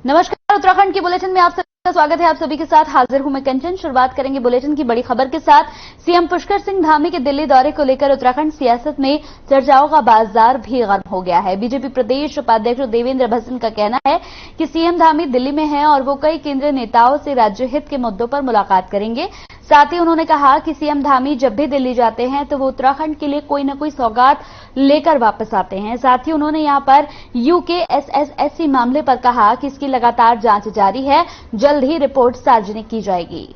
नमस्कार, उत्तराखंड के बुलेटिन में आप सबका स्वागत है। आप सभी के साथ हाजिर हूं मैं कंचन। शुरुआत करेंगे बुलेटिन की बड़ी खबर के साथ। सीएम पुष्कर सिंह धामी के दिल्ली दौरे को लेकर उत्तराखंड सियासत में चर्चाओं का बाजार भी गर्म हो गया है। बीजेपी प्रदेश उपाध्यक्ष देवेंद्र भसीन का कहना है कि सीएम धामी दिल्ली में हैं और वो कई केंद्रीय नेताओं से राज्य हित के मुद्दों पर मुलाकात करेंगे। साथ ही उन्होंने कहा कि सीएम धामी जब भी दिल्ली जाते हैं तो वो उत्तराखंड के लिए कोई न कोई सौगात लेकर वापस आते हैं। साथ ही उन्होंने यहां पर यूकेएसएससी मामले पर कहा कि इसकी लगातार जांच जारी है, जल्द ही रिपोर्ट सार्वजनिक की जाएगी।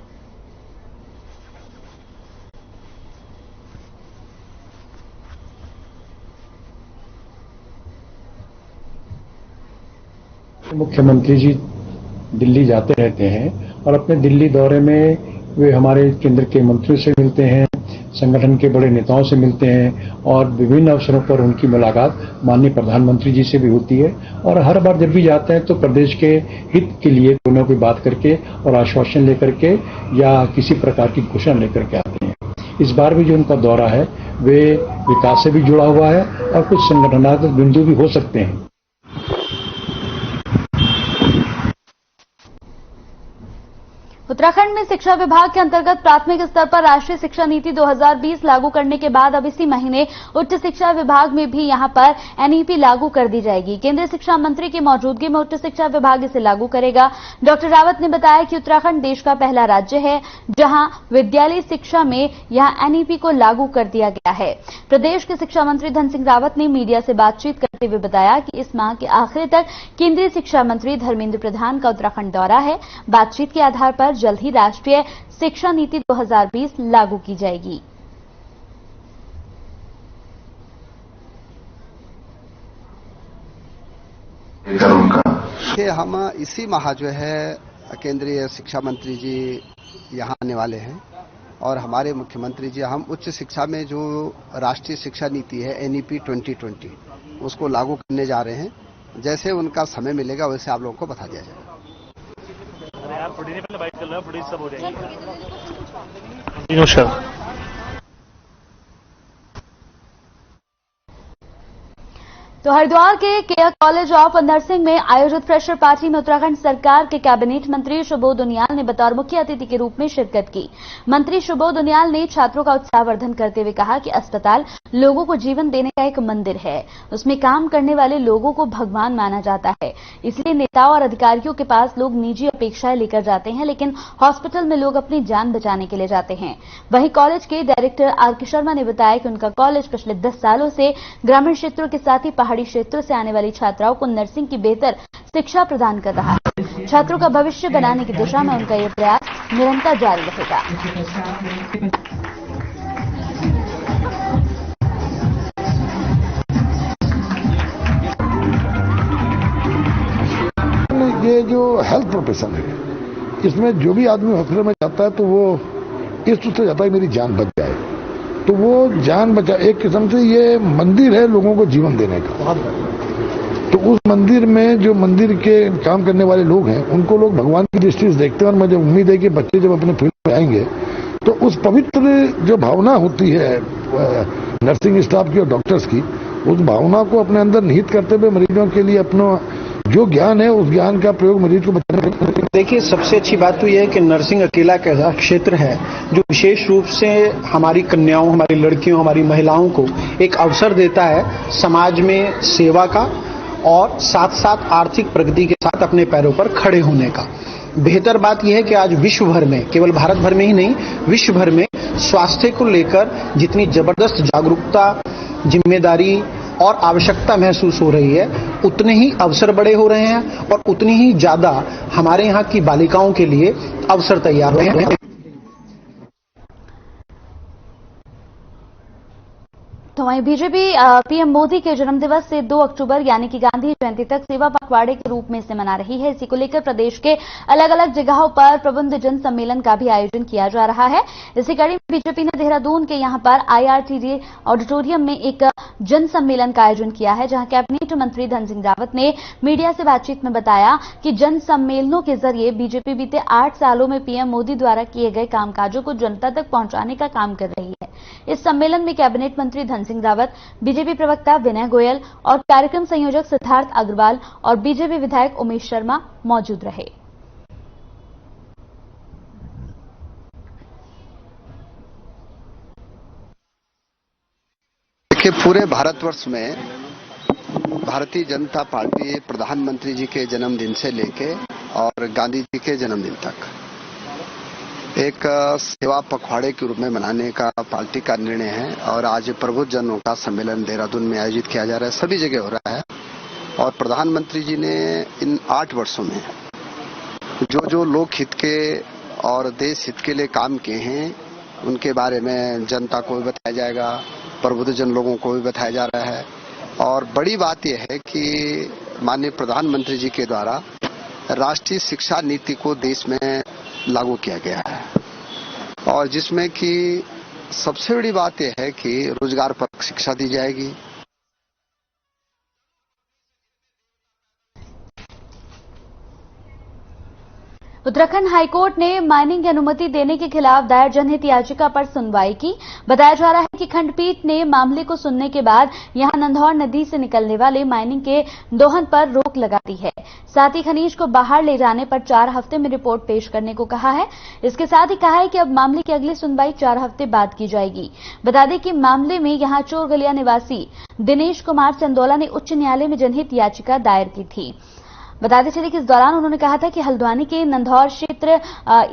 मुख्यमंत्री जी दिल्ली जाते रहते हैं और अपने दिल्ली दौरे में वे हमारे केंद्र के मंत्रियों से मिलते हैं, संगठन के बड़े नेताओं से मिलते हैं और विभिन्न अवसरों पर उनकी मुलाकात माननीय प्रधानमंत्री जी से भी होती है। और हर बार जब भी जाते हैं तो प्रदेश के हित के लिए कोई न कोई बात करके और आश्वासन लेकर के या किसी प्रकार की घोषणा लेकर के आते हैं। इस बार भी जो उनका दौरा है वे विकास से भी जुड़ा हुआ है और कुछ संगठनात्मक बिंदु भी हो सकते हैं। उत्तराखंड में शिक्षा विभाग के अंतर्गत प्राथमिक स्तर पर राष्ट्रीय शिक्षा नीति 2020 लागू करने के बाद अब इसी महीने उच्च शिक्षा विभाग में भी यहां पर एनईपी लागू कर दी जाएगी। केंद्रीय शिक्षा मंत्री की मौजूदगी में उच्च शिक्षा विभाग इसे लागू करेगा। डॉक्टर रावत ने बताया कि उत्तराखंड देश का पहला राज्य है जहां विद्यालय शिक्षा में यहां एनईपी को लागू कर दिया गया है। प्रदेश के शिक्षा मंत्री धन सिंह रावत ने मीडिया से बातचीत करते हुए बताया कि इस माह के आखिर तक केंद्रीय शिक्षा मंत्री धर्मेंद्र प्रधान का उत्तराखंड दौरा है। बातचीत के आधार पर जल्द ही राष्ट्रीय शिक्षा नीति 2020 लागू की जाएगी। हम इसी माह जो है केंद्रीय शिक्षा मंत्री जी यहां आने वाले हैं और हमारे मुख्यमंत्री जी हम उच्च शिक्षा में जो राष्ट्रीय शिक्षा नीति है एनईपी 2020 उसको लागू करने जा रहे हैं। जैसे उनका समय मिलेगा वैसे आप लोगों को बता दिया जाएगा। तो हरिद्वार के केयर कॉलेज ऑफ नर्सिंग में आयोजित फ्रेशर पार्टी में उत्तराखंड सरकार के कैबिनेट मंत्री सुबोध उनियाल ने बतौर मुख्य अतिथि के रूप में शिरकत की। मंत्री सुबोध उनियाल ने छात्रों का उत्साहवर्धन करते हुए कहा कि अस्पताल लोगों को जीवन देने का एक मंदिर है, उसमें काम करने वाले लोगों को भगवान माना जाता है। इसलिए नेताओं और अधिकारियों के पास लोग निजी अपेक्षाएं लेकर जाते हैं, लेकिन हॉस्पिटल में लोग अपनी जान बचाने के लिए जाते हैं। वहीं कॉलेज के डायरेक्टर आर.के. शर्मा ने बताया कि उनका कॉलेज पिछले 10 सालों से ग्रामीण क्षेत्रों के साथ ही पहाड़ी क्षेत्रों से आने वाली छात्राओं को नर्सिंग की बेहतर शिक्षा प्रदान कर रहा है। छात्रों का भविष्य बनाने की दिशा में उनका यह प्रयास निरंतर जारी रहेगा। ये जो हेल्थ प्रोफेशन है इसमें जो भी आदमी हॉस्पिटल में जाता है तो वो इस तरह से जाता है मेरी जान बच जाए, तो वो जान बचा एक किस्म से ये मंदिर है लोगों को जीवन देने का। तो उस मंदिर में जो मंदिर के काम करने वाले लोग हैं उनको लोग भगवान की दृष्टि से देखते हैं और मुझे उम्मीद है कि बच्चे जब अपने फील्ड में आएंगे तो उस पवित्र जो भावना होती है नर्सिंग स्टाफ की और डॉक्टर्स की, उस भावना को अपने अंदर निहित करते हुए मरीजों के लिए अपना जो ज्ञान है उस ज्ञान का प्रयोग मरीज को बचाने में। देखिए, सबसे अच्छी बात तो यह है कि नर्सिंग अकेला एक ऐसा क्षेत्र है जो विशेष रूप से हमारी कन्याओं, हमारी लड़कियों, हमारी महिलाओं को एक अवसर देता है समाज में सेवा का और साथ साथ आर्थिक प्रगति के साथ अपने पैरों पर खड़े होने का। बेहतर बात यह है कि आज विश्व भर में, केवल भारत भर में ही नहीं, विश्व भर में स्वास्थ्य को लेकर जितनी जबरदस्त जागरूकता, जिम्मेदारी और आवश्यकता महसूस हो रही है, उतने ही अवसर बड़े हो रहे हैं और उतनी ही ज्यादा हमारे यहाँ की बालिकाओं के लिए अवसर तैयार हो रहे हैं। तो वहीं बीजेपी पीएम मोदी के जन्मदिवस से 2 अक्टूबर यानी कि गांधी जयंती तक सेवा पखवाड़े के रूप में इसे मना रही है। इसी को लेकर प्रदेश के अलग अलग जगहों पर प्रबुद्ध जन सम्मेलन का भी आयोजन किया जा रहा है। इसी कड़ी में बीजेपी ने देहरादून के यहां पर IRTD ऑडिटोरियम में एक जन सम्मेलन का आयोजन किया है, जहां कैबिनेट मंत्री धन सिंह रावत ने मीडिया से बातचीत में बताया कि जन सम्मेलनों के जरिए बीजेपी बीते 8 सालों में पीएम मोदी द्वारा किए गए कामकाजों को जनता तक पहुंचाने का काम कर रही है। इस सम्मेलन में कैबिनेट मंत्री धन सिंह रावत, बीजेपी प्रवक्ता विनय गोयल और कार्यक्रम संयोजक सिद्धार्थ अग्रवाल और बीजेपी विधायक उमेश शर्मा मौजूद रहे। देखिए, पूरे भारतवर्ष में भारतीय जनता पार्टी प्रधानमंत्री जी के जन्मदिन से लेके और गांधी जी के जन्मदिन तक एक सेवा पखवाड़े के रूप में मनाने का पार्टी का निर्णय है और आज प्रबुद्धजनों का सम्मेलन देहरादून में आयोजित किया जा रहा है। सभी जगह हो रहा है और प्रधानमंत्री जी ने इन 8 वर्षों में जो जो लोक हित के और देश हित के लिए काम किए हैं उनके बारे में जनता को भी बताया जाएगा, प्रबुद्धजन लोगों को भी बताया जा रहा है। और बड़ी बात यह है कि माननीय प्रधानमंत्री जी के द्वारा राष्ट्रीय शिक्षा नीति को देश में लागू किया गया है और जिसमें कि सबसे बड़ी बात यह है कि रोजगार पर शिक्षा दी जाएगी। उत्तराखंड हाईकोर्ट ने माइनिंग की अनुमति देने के खिलाफ दायर जनहित याचिका पर सुनवाई की। बताया जा रहा है कि खंडपीठ ने मामले को सुनने के बाद यहां नंधौर नदी से निकलने वाले माइनिंग के दोहन पर रोक लगा दी है। साथ ही खनिज को बाहर ले जाने पर 4 हफ्ते में रिपोर्ट पेश करने को कहा है। इसके साथ ही कहा है कि अब मामले की अगली सुनवाई 4 हफ्ते बाद की जाएगी। बता दें कि मामले में यहां चोरगलिया निवासी दिनेश कुमार चंदोला ने उच्च न्यायालय में जनहित याचिका दायर की थी। बताते चले कि इस दौरान उन्होंने कहा था कि हल्द्वानी के नंधौर क्षेत्र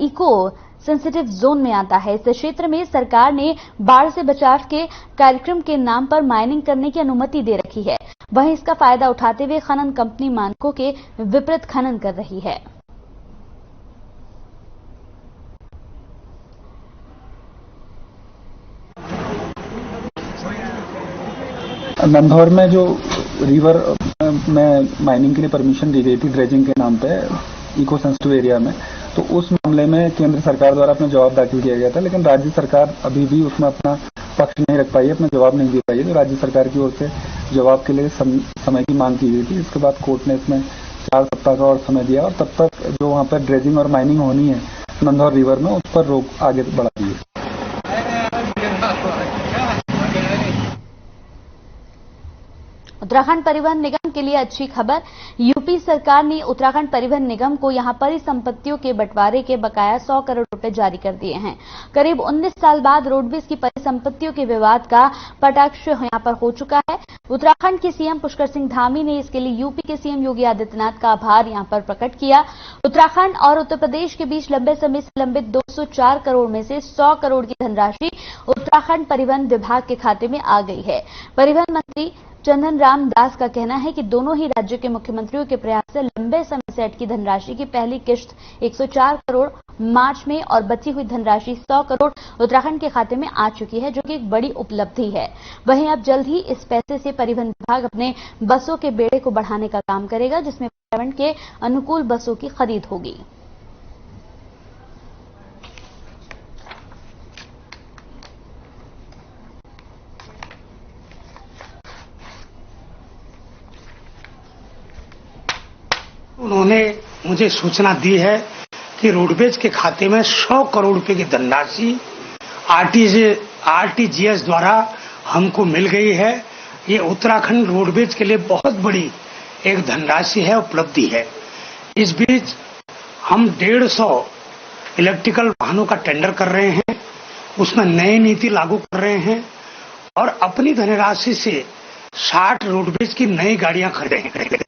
इको सेंसिटिव जोन में आता है। इस क्षेत्र में सरकार ने बाढ़ से बचाव के कार्यक्रम के नाम पर माइनिंग करने की अनुमति दे रखी है। वहीं इसका फायदा उठाते हुए खनन कंपनी मानकों के विपरीत खनन कर रही है। नंधौर में जो रिवर में माइनिंग के लिए परमिशन दी गई थी ड्रेजिंग के नाम पे इको सेंसिटिव एरिया में, तो उस मामले में केंद्र सरकार द्वारा अपना जवाब दाखिल किया गया था, लेकिन राज्य सरकार अभी भी उसमें अपना पक्ष नहीं रख पाई है, अपना जवाब नहीं दे पाई है। तो राज्य सरकार की ओर से जवाब के लिए समय की मांग की गई थी। इसके बाद कोर्ट ने इसमें 4 सप्ताह का और समय दिया और तब तक जो वहां पर ड्रेजिंग और माइनिंग होनी है नंधौर रिवर में, उस पर रोक आगे बढ़ा दी है। उत्तराखंड परिवहन निगम के लिए अच्छी खबर। यूपी सरकार ने उत्तराखंड परिवहन निगम को यहां परिसंपत्तियों के बंटवारे के बकाया 100 करोड़ रुपए जारी कर दिए हैं। करीब 19 साल बाद रोडवेज की परिसंपत्तियों के विवाद का पटाक्ष यहां पर हो चुका है। उत्तराखंड के सीएम पुष्कर सिंह धामी ने इसके लिए यूपी के सीएम योगी आदित्यनाथ का आभार यहां पर प्रकट किया। उत्तराखंड और उत्तर प्रदेश के बीच लंबे समय से लंबित 204 करोड़ में से 100 करोड़ की धनराशि उत्तराखंड परिवहन विभाग के खाते में आ गई है। परिवहन मंत्री चंदन राम दास का कहना है कि दोनों ही राज्यों के मुख्यमंत्रियों के प्रयास से लंबे समय से अटकी धनराशि की पहली किश्त 104 करोड़ मार्च में और बची हुई धनराशि 100 करोड़ उत्तराखंड के खाते में आ चुकी है, जो कि एक बड़ी उपलब्धि है। वहीं अब जल्द ही इस पैसे से परिवहन विभाग अपने बसों के बेड़े को बढ़ाने का काम करेगा, जिसमें पर्यावरण के अनुकूल बसों की खरीद होगी। उन्होंने मुझे सूचना दी है कि रोडवेज के खाते में 100 करोड़ रुपए की धनराशि आरटीजीएस द्वारा हमको मिल गई है। ये उत्तराखंड रोडवेज के लिए बहुत बड़ी एक धनराशि है, उपलब्धि है। इस बीच हम 150 इलेक्ट्रिकल वाहनों का टेंडर कर रहे हैं, उसमें नई नीति लागू कर रहे हैं और अपनी धनराशि से 60 रोडवेज की नई गाड़ियां खरीदेंगे।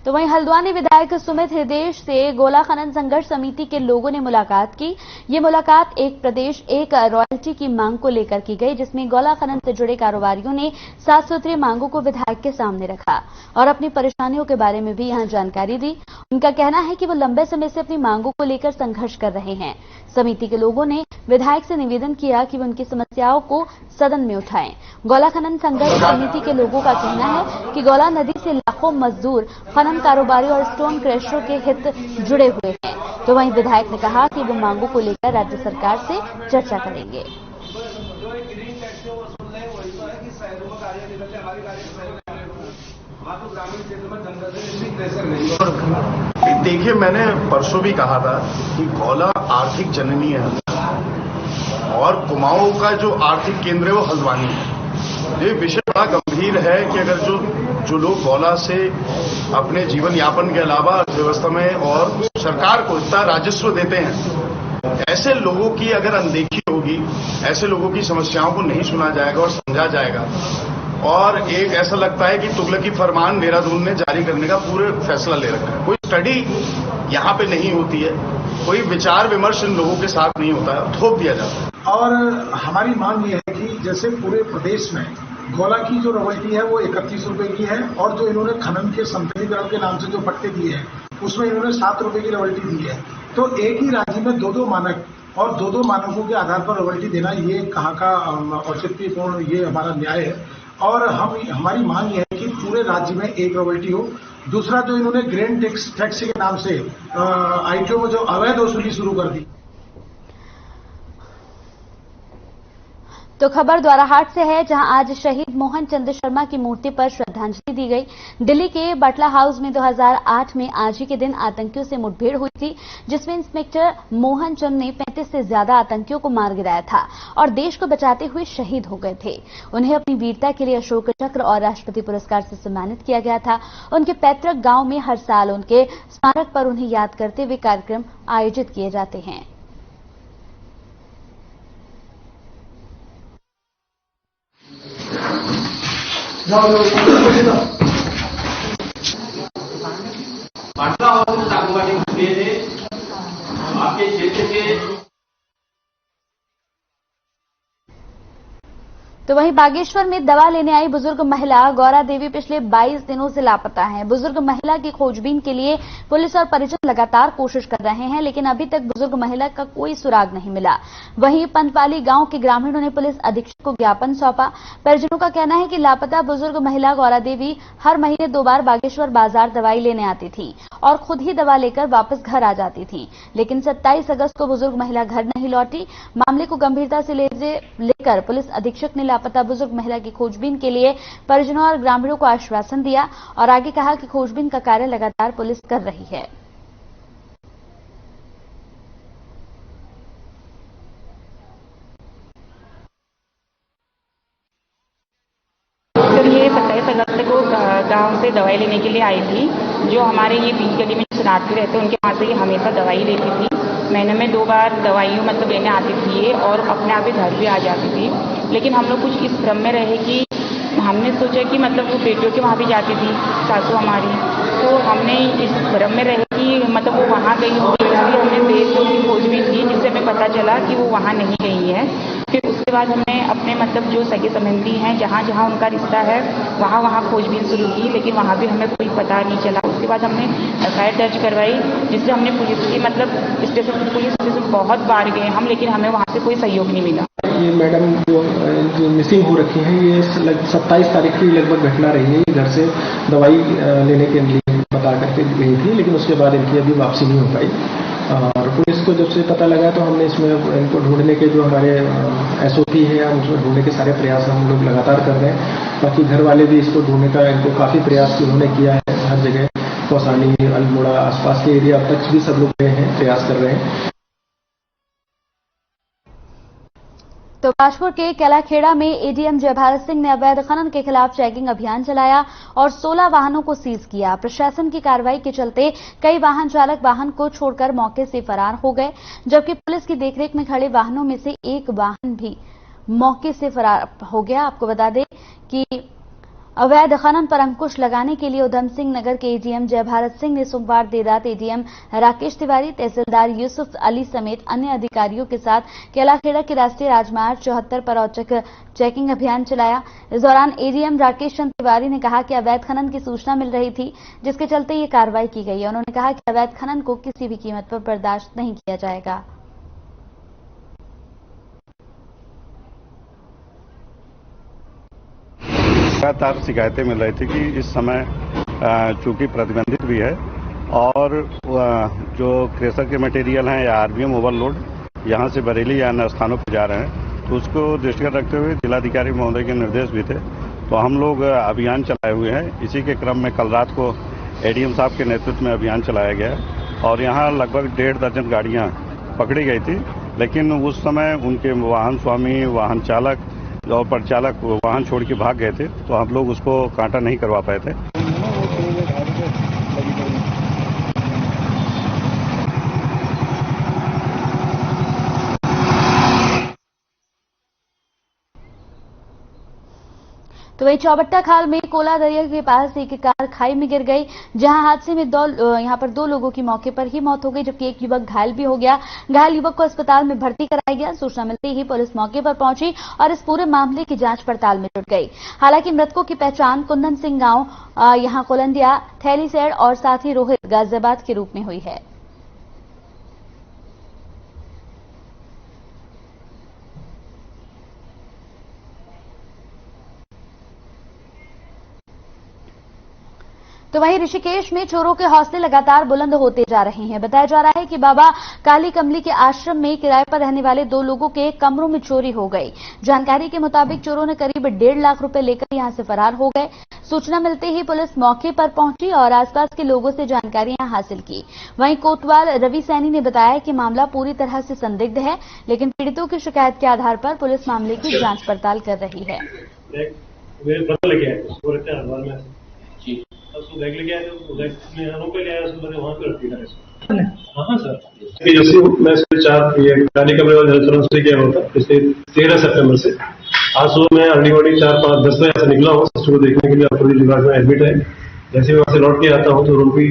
तो वहीं हल्द्वानी विधायक सुमित हृदेश से गोला खनन संघर्ष समिति के लोगों ने मुलाकात की। ये मुलाकात एक प्रदेश एक रॉयल्टी की मांग को लेकर की गई, जिसमें गोला खनन से जुड़े कारोबारियों ने 7 सूत्रीय मांगों को विधायक के सामने रखा और अपनी परेशानियों के बारे में भी यहां जानकारी दी। उनका कहना है कि वो लंबे समय से अपनी मांगों को लेकर संघर्ष कर रहे हैं। समिति के लोगों ने विधायक से निवेदन किया कि वे उनकी समस्याओं को सदन में उठाएं। गोला खनन संघर्ष समिति के लोगों का कहना है कि गोला नदी से लाखों मजदूर खनन तमाम कारोबारियों और स्टोन क्रशरों के हित जुड़े हुए हैं। तो वहीं विधायक ने कहा कि वो मांगों को लेकर राज्य सरकार से चर्चा करेंगे। देखिए, मैंने परसों भी कहा था कि गौला आर्थिक जननी है और कुमाऊं का जो आर्थिक केंद्र है वो हल्द्वानी है। ये विषय बड़ा गंभीर है कि अगर जो लोग गौला से अपने जीवन यापन के अलावा अर्थव्यवस्था में और सरकार को इतना राजस्व देते हैं, ऐसे लोगों की अगर अनदेखी होगी, ऐसे लोगों की समस्याओं को नहीं सुना जाएगा और समझा जाएगा, और एक ऐसा लगता है कि तुगलकी फरमान देहरादून ने जारी करने का पूरे फैसला ले रखा है। कोई स्टडी यहाँ पे नहीं होती है, कोई विचार विमर्श इन लोगों के साथ नहीं होता है, थोप दिया जाता है। और हमारी मांग ये है कि जैसे पूरे प्रदेश में गौला की जो रॉयल्टी है वो 31 रुपए की है, और जो इन्होंने खनन के संपत्तिकरण के नाम से जो पट्टे दिए हैं उसमें इन्होंने 7 रुपए की रॉयल्टी दी है। तो एक ही राज्य में दो मानक और दो मानकों के आधार पर रॉयल्टी देना, ये कहाँ का औचित्यपूर्ण, ये हमारा न्याय है। और हमारी मांग ये है कि पूरे राज्य में एक रॉयल्टी हो। दूसरा, जो इन्होंने ग्रेन टैक्स के नाम से आईटीओ में जो अवैध वसूली शुरू कर दी। तो खबर द्वाराहाट से है, जहां आज शहीद मोहन चंद्र शर्मा की मूर्ति पर श्रद्धांजलि दी गई। दिल्ली के बटला हाउस में 2008 में आज ही के दिन आतंकियों से मुठभेड़ हुई थी, जिसमें इंस्पेक्टर मोहन चंद ने 35 से ज्यादा आतंकियों को मार गिराया था और देश को बचाते हुए शहीद हो गए थे। उन्हें अपनी वीरता के लिए अशोक चक्र और राष्ट्रपति पुरस्कार से सम्मानित किया गया था। उनके पैतृक गांव में हर साल उनके स्मारक पर उन्हें याद करते हुए कार्यक्रम आयोजित किए जाते हैं। पटना और सागवानी आपके क्षेत्र के। तो वहीं बागेश्वर में दवा लेने आई बुजुर्ग महिला गौरा देवी पिछले 22 दिनों से लापता है। बुजुर्ग महिला की खोजबीन के लिए पुलिस और परिजन लगातार कोशिश कर रहे हैं, लेकिन अभी तक बुजुर्ग महिला का कोई सुराग नहीं मिला। वहीं पंतपाली गांव के ग्रामीणों ने पुलिस अधीक्षक को ज्ञापन सौंपा। परिजनों का कहना है कि लापता बुजुर्ग महिला गौरा देवी हर महीने 2 बार बागेश्वर बाजार दवाई लेने आती थी और खुद ही दवा लेकर वापस घर आ जाती थी, लेकिन 27 अगस्त को बुजुर्ग महिला घर नहीं लौटी। मामले को गंभीरता से लेकर पुलिस अधीक्षक ने लापता बुजुर्ग महिला की खोजबीन के लिए परिजनों और ग्रामीणों को आश्वासन दिया और आगे कहा कि खोजबीन का कार्य लगातार पुलिस कर रही है। ये 27 अगस्त को गांव से दवाई लेने के लिए आई थी। जो हमारे ये बीच गली में शरणार्थी रहते उनके वहां से ये हमेशा दवाई लेती थी। महीने में 2 बार दवाइयों लेने आती थी ये, और अपने आप ही घर भी आ जाती थी। लेकिन हम लोग कुछ इस क्रम में रहे कि हमने सोचा कि वो बेटियों के वहाँ भी जाती थी सासू हमारी, तो हमने इस क्रम में रहे कि वो वहाँ गई होगी। हमने देश की खोजबीन की, जिससे हमें पता चला कि वो वहाँ नहीं गई है। फिर उसके बाद हमने अपने जो सगे संबंधी हैं, जहाँ जहाँ उनका रिश्ता है, वहाँ खोजबीन शुरू की, लेकिन वहाँ भी हमें कोई पता नहीं चला। उसके बाद हमने एफआईआर दर्ज करवाई, जिससे हमने पुलिस की पुलिस स्टेशन बहुत बार गए हम, लेकिन हमें वहाँ से कोई सहयोग नहीं मिला। ये मैडम जो मिसिंग हो रखी है, ये 27 तारीख की लगभग घटना रही है। घर से दवाई लेने के लिए बता करके गई थी, लेकिन उसके बाद इनकी अभी वापसी नहीं हो पाई। और पुलिस को जब से पता लगा तो हमने इसमें इनको ढूंढने के जो हमारे एसओपी है, उसमें ढूंढने के सारे प्रयास हम लोग लगातार कर रहे हैं। बाकी घर वाले भी इसको ढूंढने का इनको काफ़ी प्रयास उन्होंने किया है। हर जगह कौसानी, अल्मोड़ा, आसपास के एरिया तक भी सब लोग गए हैं, प्रयास कर रहे हैं। तो काशपुर के कैलाखेड़ा में एडीएम जयभारत सिंह ने अवैध खनन के खिलाफ चेकिंग अभियान चलाया और 16 वाहनों को सीज किया। प्रशासन की कार्रवाई के चलते कई वाहन चालक वाहन को छोड़कर मौके से फरार हो गए, जबकि पुलिस की देखरेख में खड़े वाहनों में से एक वाहन भी मौके से फरार हो गया। आपको बता दें कि अवैध खनन पर अंकुश लगाने के लिए उधम सिंह नगर के एडीएम जयभारत सिंह ने सोमवार देर रात एडीएम राकेश तिवारी, तहसीलदार यूसुफ अली समेत अन्य अधिकारियों के साथ कैलाखेड़ा के राष्ट्रीय राजमार्ग 74 पर औचक चेकिंग अभियान चलाया। इस दौरान एडीएम राकेश चंद्र तिवारी ने कहा कि अवैध खनन की सूचना मिल रही थी, जिसके चलते ये कार्रवाई की गई है। उन्होंने कहा कि अवैध खनन को किसी भी कीमत पर बर्दाश्त नहीं किया जाएगा। लगातार शिकायतें मिल रही थी कि इस समय चूंकि प्रतिबंधित भी है, और जो क्रेशर के मटेरियल हैं या आरबीएम ओवरलोड यहाँ से बरेली या अन्य स्थानों पर जा रहे हैं, तो उसको दृष्टिगत रखते हुए जिलाधिकारी महोदय के निर्देश भी थे, तो हम लोग अभियान चलाए हुए हैं। इसी के क्रम में कल रात को एडीएम साहब के नेतृत्व में अभियान चलाया गया और यहाँ लगभग 1.5 दर्जन गाड़ियाँ पकड़ी गई थी, लेकिन उस समय उनके वाहन स्वामी, वाहन चालक और परिचालक वाहन छोड़ के भाग गए थे, तो हम लोग उसको कांटा नहीं करवा पाए थे। तो वही चौबट्टा खाल में कोला दरिया के पास एक कार खाई में गिर गई, जहां हादसे में यहां पर 2 लोगों की मौके पर ही मौत हो गई, जबकि एक युवक घायल भी हो गया। घायल युवक को अस्पताल में भर्ती कराया गया। सूचना मिलते ही पुलिस मौके पर पहुंची और इस पूरे मामले की जांच पड़ताल में जुट गई। हालांकि मृतकों की पहचान कुंदन सिंह गांव यहां कोलंदिया, थैलीसैड और साथ ही रोहित गाजियाबाद के रूप में हुई है। तो वहीं ऋषिकेश में चोरों के हौसले लगातार बुलंद होते जा रहे हैं। बताया जा रहा है कि बाबा काली कमली के आश्रम में किराए पर रहने वाले 2 लोगों के कमरों में चोरी हो गई। जानकारी के मुताबिक चोरों ने करीब 1.5 लाख रुपए लेकर यहां से फरार हो गए। सूचना मिलते ही पुलिस मौके पर पहुंची और आसपास के लोगों से जानकारियां हासिल की। वहीं कोतवाल रवि सैनी ने बताया कि मामला पूरी तरह से संदिग्ध है, लेकिन पीड़ितों की शिकायत के आधार पर पुलिस मामले की जांच पड़ताल कर रही है। उसको बैग लेके आए थे, बैग में हम लोग ले आया, उसको मैंने वहाँ पे रख दिया। हाँ सर, जैसे मैं सुबह 4 ये काली कमरे वाले जलसरों से गया होता, पिछले 13 सितंबर से आज सुबह मैं अर्ली मॉर्निंग 4, 5, 10 बजे ऐसा निकला हूँ सिस्टर को देखने के लिए। अपोजिट विभाग में एडमिट है। जैसे मैं वहाँ से लौट के आता हूँ तो रूम की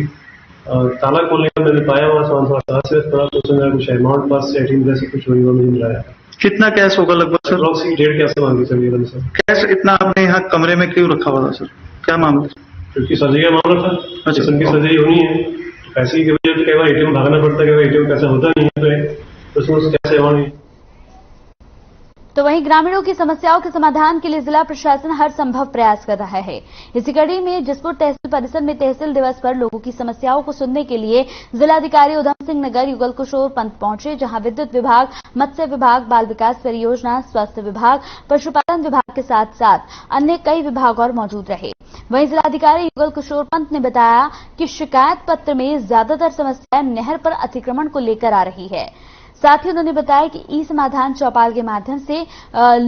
ताला खोलने का मैंने पाया वहाँ थोड़ा से पड़ा, तो उसमें कुछ अमाउंट पास से 18 जैसे कुछ हुई मुझे मिलाया। कितना कैश होगा लगभग सर? अप्रॉक्सीमेट 1.5 कैश मान के चलिए सर। कैश इतना आपने यहाँ कमरे में क्यों रखा हुआ था सर, क्या मामला? क्योंकि सर्जरी का मामला था, अच्छा उनकी सर्जरी होनी है, पैसे की वजह से कई बार एटीएम भागना पड़ता है, कई बार एटीएम पैसा होता नहीं है, तो उसमें कैसे होनी। तो वहीं ग्रामीणों की समस्याओं के समाधान के लिए जिला प्रशासन हर संभव प्रयास कर रहा है। इसी कड़ी में जिसपुर तहसील परिसर में तहसील दिवस पर लोगों की समस्याओं को सुनने के लिए जिलाधिकारी उधम सिंह नगर युगल किशोर पंत पहुंचे, जहां विद्युत विभाग, मत्स्य विभाग, बाल विकास परियोजना, स्वास्थ्य विभाग, पशुपालन विभाग के साथ साथ अन्य कई विभाग और मौजूद रहे। वहीं जिलाधिकारी युगल किशोर पंत ने बताया कि शिकायत पत्र में ज्यादातर समस्याएं नहर पर अतिक्रमण को लेकर आ रही है। साथ ही उन्होंने बताया कि ई समाधान चौपाल के माध्यम से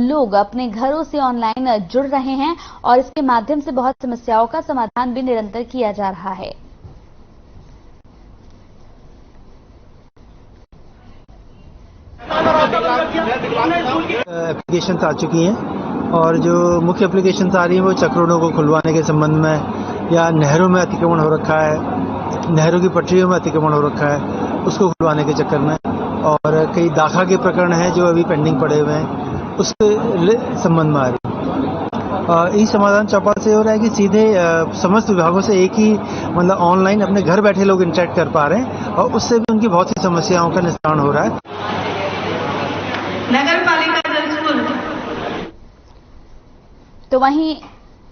लोग अपने घरों से ऑनलाइन जुड़ रहे हैं और इसके माध्यम से बहुत समस्याओं का समाधान भी निरंतर किया जा रहा है। एप्लीकेशन आ चुकी हैं और जो मुख्य एप्लीकेशन आ रही है वो चक्रोडों को खुलवाने के संबंध में, या नहरों में अतिक्रमण हो रखा है, नहरों की पटरियों में अतिक्रमण हो रखा है, उसको खुलवाने के चक्कर में, और कई दाखा के प्रकरण हैं जो अभी पेंडिंग पड़े हुए हैं, उसके संबंध में आ रही। ई समाधान चौपाल से हो रहा है कि सीधे समस्त विभागों से एक ही मतलब ऑनलाइन अपने घर बैठे लोग इंटरेक्ट कर पा रहे हैं और उससे भी उनकी बहुत सी समस्याओं का निस्तारण हो रहा है। नगर पालिका जलस्पुर। तो वहीं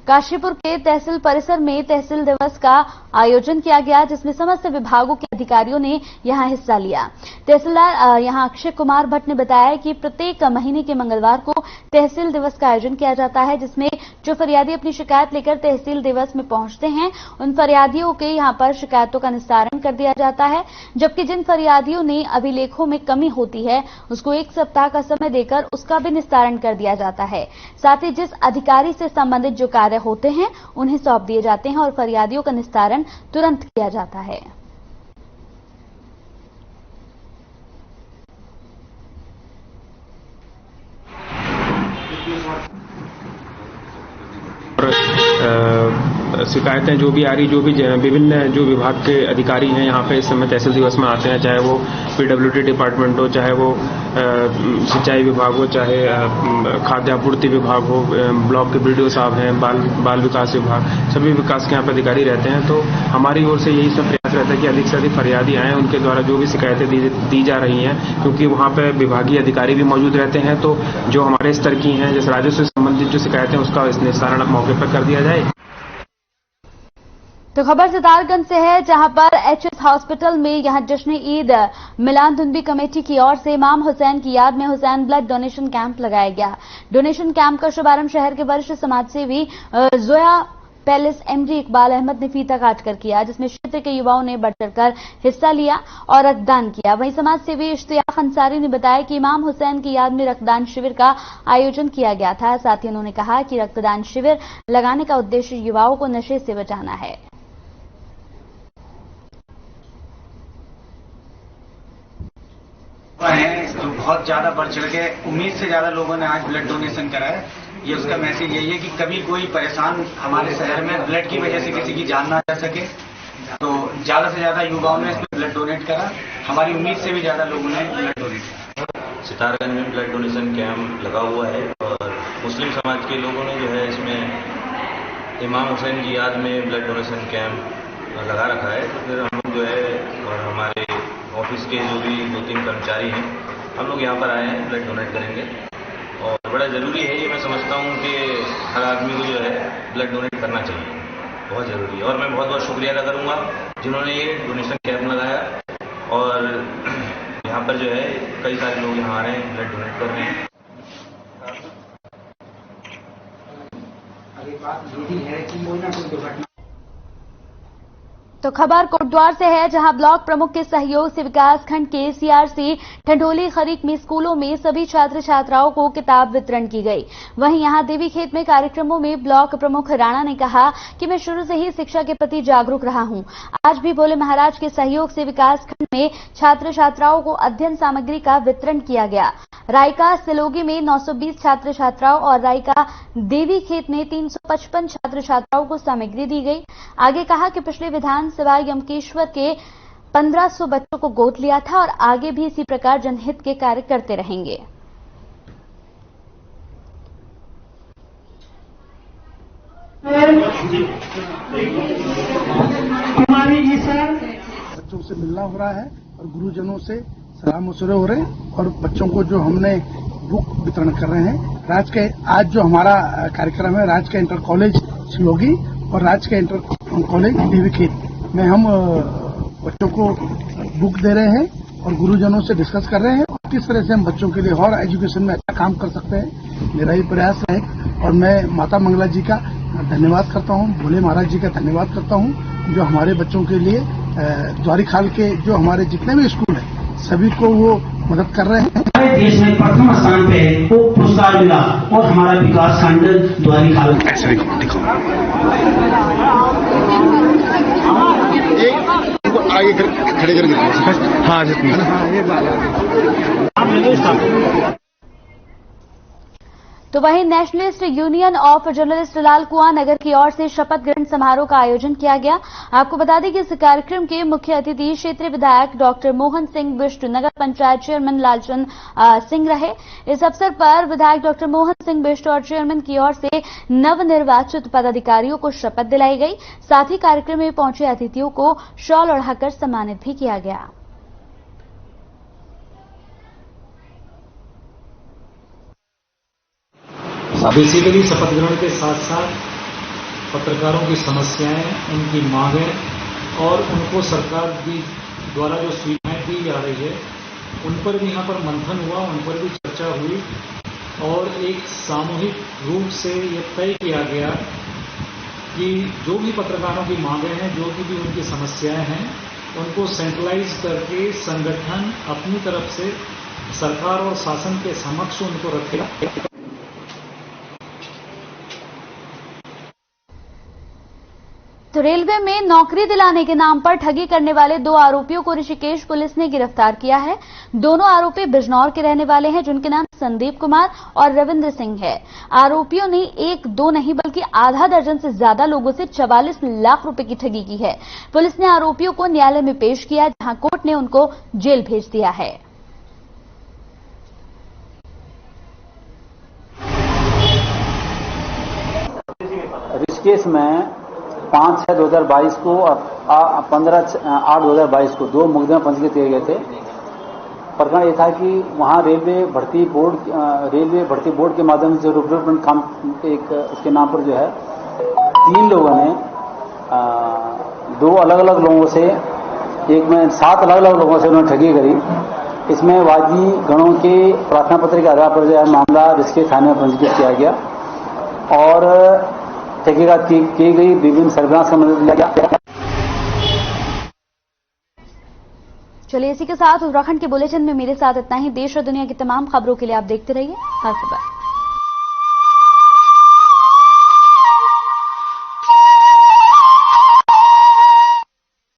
काशीपुर के तहसील परिसर में तहसील दिवस का आयोजन किया गया, जिसमें समस्त विभागों के अधिकारियों ने यहां हिस्सा लिया। तहसीलदार यहां अक्षय कुमार भट्ट ने बताया कि प्रत्येक महीने के मंगलवार को तहसील दिवस का आयोजन किया जाता है, जिसमें जो फरियादी अपनी शिकायत लेकर तहसील दिवस में पहुंचते हैं उन फरियादियों के यहां पर शिकायतों का निस्तारण कर दिया जाता है, जबकि जिन फरियादियों ने अभिलेखों में कमी होती है उसको 1 सप्ताह का समय देकर उसका भी निस्तारण कर दिया जाता है। साथ ही जिस अधिकारी से संबंधित जो कार्य होते हैं उन्हें सौंप दिए जाते हैं और फरियादियों का निस्तारण तुरंत किया जाता है। शिकायतें जो भी आ रही, जो भी विभिन्न जो विभाग के अधिकारी हैं यहाँ पे इस समय तहसील दिवस में आते हैं, चाहे वो पीडब्ल्यूडी डिपार्टमेंट हो, चाहे वो सिंचाई विभाग हो, चाहे खाद्य आपूर्ति विभाग हो, ब्लॉक के बीडीओ साहब हैं, बाल विकास विभाग, सभी विकास के यहाँ पे अधिकारी रहते हैं। तो हमारी ओर से यही सब प्रयास रहता है कि अधिक से अधिक फरियादी आएँ, उनके द्वारा जो भी शिकायतें दी जा रही हैं, क्योंकि वहाँ पे विभागीय अधिकारी भी मौजूद रहते हैं, तो जो हमारे स्तर की हैं जैसे राजस्व से संबंधित जो शिकायतें उसका निस्तारण मौके पर कर दिया जाए। तो खबर सितारगंज से है, जहां पर एचएस हॉस्पिटल में यहां जश्न ईद मिलादुन्नबी कमेटी की ओर से इमाम हुसैन की याद में हुसैन ब्लड डोनेशन कैंप लगाया गया। डोनेशन कैंप का शुभारंभ शहर के वरिष्ठ समाजसेवी जोया पैलेस एमडी इकबाल अहमद ने फीता काटकर किया, जिसमें क्षेत्र के युवाओं ने बढ़ चढ़कर हिस्सा लिया और रक्तदान किया। वहीं समाज सेवी इश्तियाक अंसारी ने बताया कि इमाम हुसैन की याद में रक्तदान शिविर का आयोजन किया गया था। साथ ही उन्होंने कहा कि रक्तदान शिविर लगाने का उद्देश्य युवाओं को नशे से बचाना है। जो बहुत ज्यादा बढ़ चढ़ के उम्मीद से ज्यादा लोगों ने आज ब्लड डोनेशन करा है। ये उसका मैसेज यही है कि कभी कोई परेशान हमारे शहर में ब्लड की वजह से किसी की जान ना जा सके, तो ज्यादा से ज्यादा युवाओं ने इसमें ब्लड डोनेट करा। हमारी उम्मीद से भी ज्यादा लोगों ने ब्लड डोनेट करा। सितारगंज में ब्लड डोनेशन कैंप लगा हुआ है और मुस्लिम समाज के लोगों ने जो है इसमें इमाम हुसैन की याद में ब्लड डोनेशन कैंप लगा रखा है। तो फिर हम लोग जो है और हमारे ऑफिस के जो भी 2-3 कर्मचारी हैं, हम लोग यहाँ पर आए हैं, ब्लड डोनेट करेंगे। और बड़ा ज़रूरी है ये, मैं समझता हूँ कि हर आदमी को जो है ब्लड डोनेट करना चाहिए, बहुत ज़रूरी है। और मैं बहुत बहुत शुक्रिया अदा करूँगा जिन्होंने ये डोनेशन कैंप लगाया और यहाँ पर जो है कई सारे लोग यहाँ आ रहे हैं, ब्लड डोनेट कर रहे हैं। अभी बात ये भी है कि कोई ना कोई दुर्घटना। तो खबर कोटद्वार से है, जहां ब्लॉक प्रमुख के सहयोग से विकासखंड के सीआरसी ठंडोली खरीक में स्कूलों में सभी छात्र छात्राओं को किताब वितरण की गई। वहीं यहां देवी खेत में कार्यक्रमों में ब्लॉक प्रमुख राणा ने कहा कि मैं शुरू से ही शिक्षा के प्रति जागरूक रहा हूं। आज भी भोले महाराज के सहयोग से विकासखंड में छात्र छात्राओं को अध्ययन सामग्री का वितरण किया गया। रायका सिलोगी में 920 छात्र छात्राओं और रायका देवी खेत में 355 छात्र छात्राओं को सामग्री दी गई। आगे कहा कि पिछले विधानसभा यमकेश्वर के 1500 बच्चों को गोद लिया था और आगे भी इसी प्रकार जनहित के कार्य करते रहेंगे। बच्चों से मिलना हो रहा है और गुरुजनों से सलाम मशवरे हो रहे हैं और बच्चों को जो हमने बुक वितरण कर रहे हैं। आज जो हमारा कार्यक्रम है, राज का इंटर कॉलेज सिलोगी और राज का इंटर कॉलेज देवी खेत में हम बच्चों को बुक दे रहे हैं और गुरुजनों से डिस्कस कर रहे हैं और किस तरह से हम बच्चों के लिए और एजुकेशन में अच्छा काम कर सकते हैं। मेरा ये प्रयास है और मैं माता मंगला जी का धन्यवाद करता हूँ, भोले महाराज जी का धन्यवाद करता हूँ, जो हमारे बच्चों के लिए द्वारिखाल के जो हमारे जितने भी स्कूल हैं सभी को वो मदद कर रहे हैं। हमारे देश में प्रथम स्थान पे वो पुरस्कार मिला और हमारा विकास खंड द्वारिखाल। आगे खड़े करके हाँ तो वहीं नेशनलिस्ट यूनियन ऑफ जर्नलिस्ट लाल कुआं नगर की ओर से शपथ ग्रहण समारोह का आयोजन किया गया। आपको बता दें कि इस कार्यक्रम के मुख्य अतिथि क्षेत्रीय विधायक डॉक्टर मोहन सिंह बिष्ट, नगर पंचायत चेयरमैन लालचंद सिंह रहे। इस अवसर पर विधायक डॉक्टर मोहन सिंह बिष्ट और चेयरमैन की ओर से नवनिर्वाचित पदाधिकारियों को शपथ दिलाई गई। साथ ही कार्यक्रम में पहुंचे अतिथियों को शॉल ओढ़ाकर सम्मानित भी किया गया। बेसिकली शपथ ग्रहण के साथ साथ पत्रकारों की समस्याएं, उनकी मांगें और उनको सरकार द्वारा जो सुविधाएं दी जा रही है उन पर भी यहाँ पर मंथन हुआ, उन पर भी चर्चा हुई और एक सामूहिक रूप से ये तय किया गया कि जो भी पत्रकारों की मांगें हैं, जो भी उनकी समस्याएं हैं, उनको सेंट्रलाइज करके संगठन अपनी तरफ से सरकार और शासन के समक्ष उनको रखेगा। तो रेलवे में नौकरी दिलाने के नाम पर ठगी करने वाले 2 आरोपियों को ऋषिकेश पुलिस ने गिरफ्तार किया है। दोनों आरोपी बिजनौर के रहने वाले हैं, जिनके नाम संदीप कुमार और रविंद्र सिंह है। आरोपियों ने 1-2 नहीं बल्कि आधा दर्जन से ज्यादा लोगों से 44 लाख रुपए की ठगी की है। पुलिस ने आरोपियों को न्यायालय में पेश किया, जहां कोर्ट ने उनको जेल भेज दिया है। ऋषिकेश में 5/6/2022 को और 15/8/2022 को 2 मुकदमे पंजीकृत किए गए थे। प्रकरण यह था कि वहां रेलवे भर्ती बोर्ड के माध्यम से रिक्रूटमेंट काम एक उसके नाम पर जो है 3 लोगों ने दो अलग अलग लोगों से, एक में 7 अलग अलग लोगों से उन्होंने ठगी करी। इसमें वादी गणों के प्रार्थना पत्र के आधार पर जो है मामला रिस्के थाने में पंजीकृत किया गया और तहकीकात की गई, विभिन्न सर्विलांस का मदद लिया गया। चलिए इसी के साथ उत्तराखंड के बुलेटिन में मेरे साथ इतना ही। देश और दुनिया की तमाम खबरों के लिए आप देखते रहिए हर खबर।